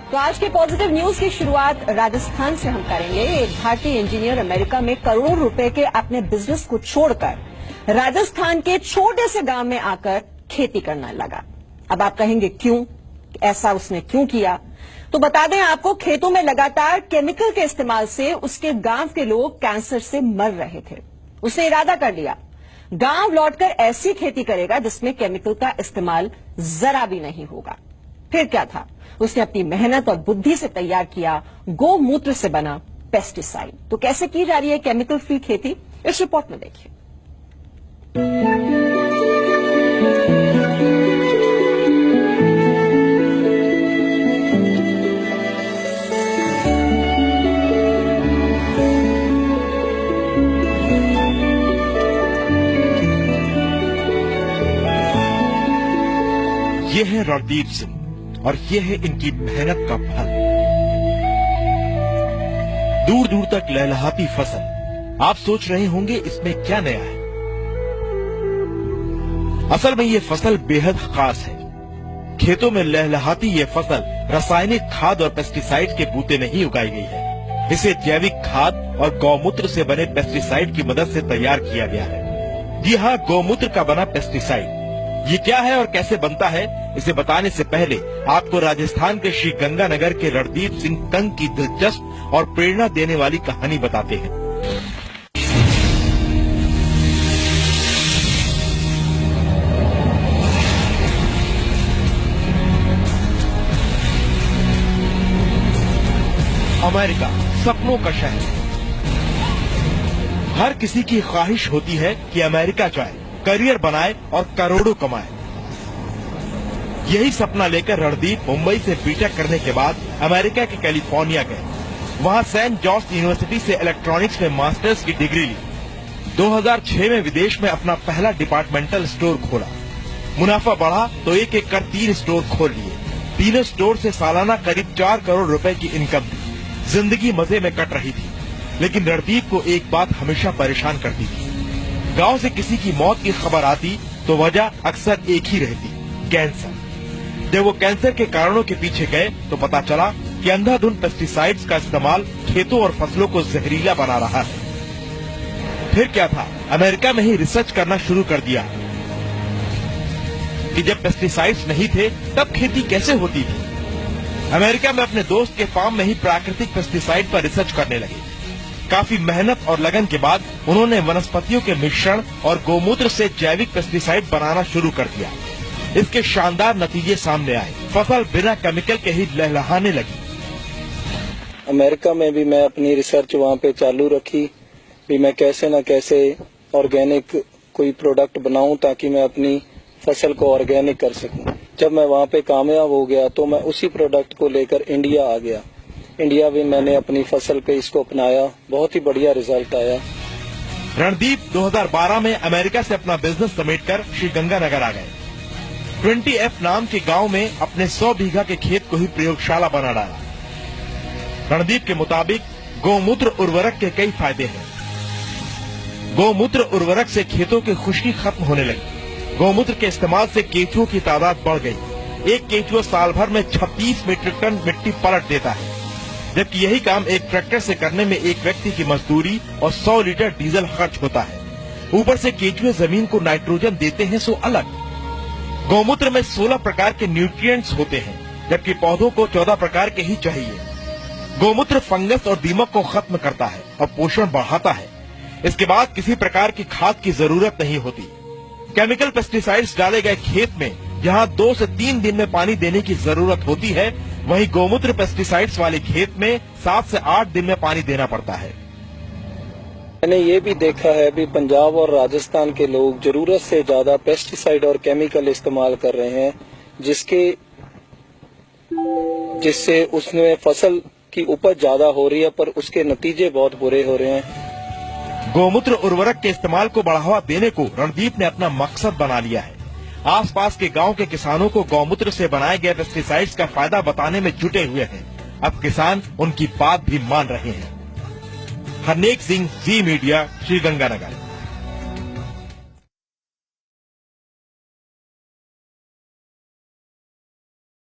तो आज के पॉजिटिव न्यूज की शुरुआत राजस्थान से हम करेंगे। एक भारतीय इंजीनियर अमेरिका में करोड़ों रुपए के अपने बिजनेस को छोड़कर राजस्थान के छोटे से गांव में आकर खेती करने लगा। अब आप कहेंगे क्यों, ऐसा उसने क्यों किया? तो बता दें आपको, खेतों में लगातार केमिकल के इस्तेमाल से उसके गांव के लोग कैंसर से मर रहे थे। उसने इरादा कर लिया, गांव लौटकर ऐसी खेती करेगा जिसमें केमिकल का इस्तेमाल जरा भी नहीं होगा। फिर क्या था, उसने अपनी मेहनत और बुद्धि से तैयार किया गोमूत्र से बना पेस्टिसाइड। तो कैसे की जा रही है केमिकल फ्री खेती, इस रिपोर्ट में देखिए। ये है रणदीप सिंह और ये है इनकी मेहनत का फल। दूर दूर तक लहलहाती फसल। आप सोच रहे होंगे इसमें क्या नया है। असल में ये फसल बेहद खास है। खेतों में लहलहाती ये फसल रासायनिक खाद और पेस्टिसाइड के बूते नहीं उगाई गई है। इसे जैविक खाद और गौमूत्र से बने पेस्टिसाइड की मदद से तैयार किया गया है। जी हाँ, गौमूत्र का बना पेस्टिसाइड। ये क्या है और कैसे बनता है, इसे बताने से पहले आपको राजस्थान के श्री गंगानगर के रणदीप सिंह तंग की दिलचस्प और प्रेरणा देने वाली कहानी बताते हैं। अमेरिका सपनों का शहर। हर किसी की ख्वाहिश होती है कि अमेरिका जाए, करियर बनाए और करोड़ों कमाए। यही सपना लेकर रणदीप मुंबई से बीटेक करने के बाद अमेरिका के कैलिफोर्निया गए। वहां सेंट जॉर्ज यूनिवर्सिटी से इलेक्ट्रॉनिक्स में मास्टर्स की डिग्री ली। 2006 में विदेश में अपना पहला डिपार्टमेंटल स्टोर खोला। मुनाफा बढ़ा तो एक एक कर 3 स्टोर खोल लिए। तीनों स्टोर से सालाना करीब 4 करोड़ रुपए की इनकम थी। जिंदगी मजे में कट रही थी। लेकिन रणदीप को एक बात हमेशा परेशान करती थी। गांव से किसी की मौत की खबर आती तो वजह अक्सर एक ही रहती, कैंसर। जब वो कैंसर के कारणों के पीछे गए तो पता चला कि अंधाधुंध पेस्टिसाइड्स का इस्तेमाल खेतों और फसलों को जहरीला बना रहा है। फिर क्या था, अमेरिका में ही रिसर्च करना शुरू कर दिया कि जब पेस्टिसाइड्स नहीं थे तब खेती कैसे होती थी। अमेरिका में अपने दोस्त के फार्म में ही प्राकृतिक पेस्टिसाइड पर रिसर्च करने लगे। काफी मेहनत और लगन के बाद उन्होंने वनस्पतियों के मिश्रण और गोमूत्र से जैविक पेस्टिसाइड बनाना शुरू कर दिया। इसके शानदार नतीजे सामने आए। फसल बिना केमिकल के ही लहलहाने लगी। अमेरिका में भी मैं अपनी रिसर्च वहाँ पे चालू रखी भी मैं कैसे न कैसे ऑर्गेनिक कोई प्रोडक्ट बनाऊं ताकि मैं अपनी फसल को ऑर्गेनिक कर सकूं। जब मैं वहाँ पे कामयाब हो गया तो मैं उसी प्रोडक्ट को लेकर इंडिया आ गया। इंडिया भी मैंने अपनी फसल पे इसको अपनाया, बहुत ही बढ़िया रिजल्ट आया। रणदीप 2012 में अमेरिका से अपना बिजनेस समेटकर श्री गंगानगर आ गए। 20F नाम के गांव में अपने 100 बीघा के खेत को ही प्रयोगशाला बना डाला। रणदीप के मुताबिक गौमूत्र उर्वरक के कई फायदे हैं। गौमूत्र उर्वरक से खेतों की खुश्की खत्म होने लगी। गौमूत्र के इस्तेमाल से केंचुओं की तादाद बढ़ गई। एक केंचुआ साल भर में 36 मीट्रिक टन मिट्टी पलट देता है, जबकि यही काम एक ट्रैक्टर से करने में एक व्यक्ति की मजदूरी और 100 लीटर डीजल खर्च होता है। ऊपर से केंचुए जमीन को नाइट्रोजन देते हैं सो अलग। गौमूत्र में 16 प्रकार के न्यूट्रिएंट्स होते हैं, जबकि पौधों को 14 प्रकार के ही चाहिए। गौमूत्र फंगस और दीमक को खत्म करता है और पोषण बढ़ाता है। इसके बाद किसी प्रकार की खाद की जरूरत नहीं होती। केमिकल पेस्टिसाइड्स डाले गए खेत में जहां 2 से 3 दिन में पानी देने की जरूरत होती है, वहीं गौमूत्र पेस्टिसाइड्स वाले खेत में 7 से 8 दिन में पानी देना पड़ता है। मैंने ये भी देखा है भी पंजाब और राजस्थान के लोग जरूरत से ज्यादा पेस्टिसाइड और केमिकल इस्तेमाल कर रहे हैं, जिससे उसमें फसल की उपज ज्यादा हो रही है पर उसके नतीजे बहुत बुरे हो रहे हैं। गौमूत्र उर्वरक के इस्तेमाल को बढ़ावा देने को रणदीप ने अपना मकसद बना लिया है। आसपास के गांव के किसानों को गौमूत्र से बनाए गए पेस्टिसाइड्स का फायदा बताने में जुटे हुए हैं। अब किसान उनकी बात भी मान रहे हैं। हरनेक सिंह, जी मीडिया, श्री गंगानगर।